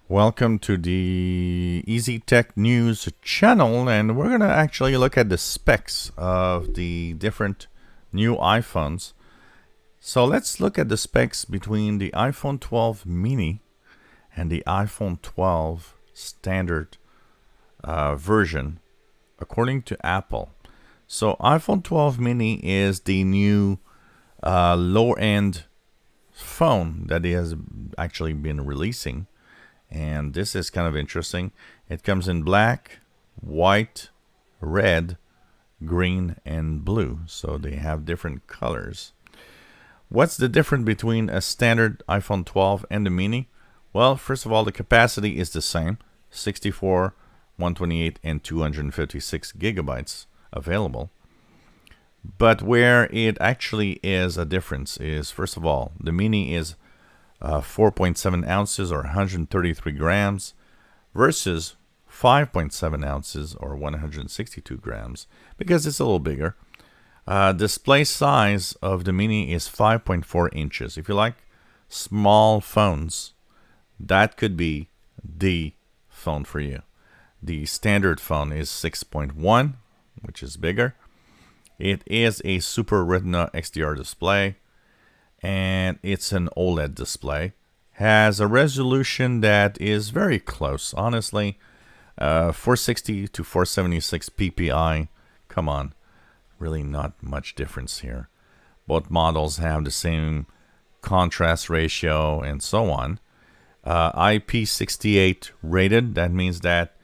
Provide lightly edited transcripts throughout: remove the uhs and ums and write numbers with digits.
Welcome to the Easy Tech News channel, and we're going to actually look at the specs of the different new iPhones. So let's look at the specs between the iPhone 12 mini and the iPhone 12 standard version according to Apple. So iPhone 12 mini is the new lower-end phone that it has actually been releasing. And this is kind of interesting. It comes in black, white, red, green, and blue. So they have different colors. What's the difference between a standard iPhone 12 and the mini? Well, first of all, the capacity is the same. 64, 128, and 256 gigabytes available. But where it actually is a difference is, first of all, the mini is 4.7 ounces or 133 grams versus 5.7 ounces or 162 grams because it's a little bigger. Display size of the mini is 5.4 inches. If you like small phones, that could be the phone for you. The standard phone is 6.1, which is bigger. It is a Super Retina XDR display, and it's an OLED display. Has a resolution that is very close, honestly. 460 to 476 ppi. Come on, really not much difference here. Both models have the same contrast ratio and so on. IP68 rated. That means that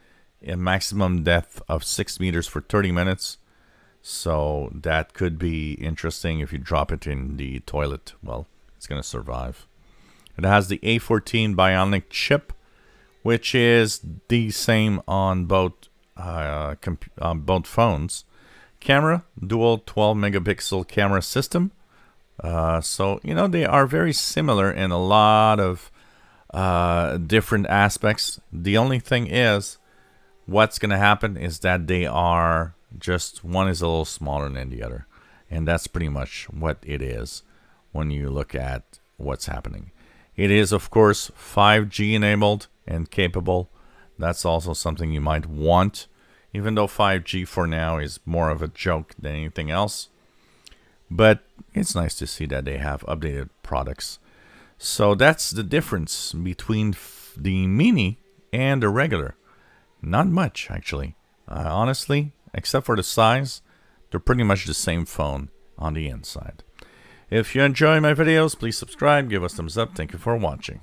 a maximum depth of 6 meters for 30 minutes. So that could be interesting if you drop it in the toilet. Well, it's going to survive. It has the A14 Bionic chip, which is the same on both phones. Camera, dual 12 megapixel camera system. So, you know, they are very similar in a lot of different aspects. The only thing is, what's going to happen is that they are just one is a little smaller than the other. And that's pretty much what it is when you look at what's happening. It is, of course, 5G enabled and capable. That's also something you might want, even though 5G for now is more of a joke than anything else. But it's nice to see that they have updated products. So that's the difference between the mini and the regular. Not much, actually. Honestly, except for the size, they're pretty much the same phone on the inside. If you enjoy my videos, please subscribe, give us a thumbs up. Thank you for watching.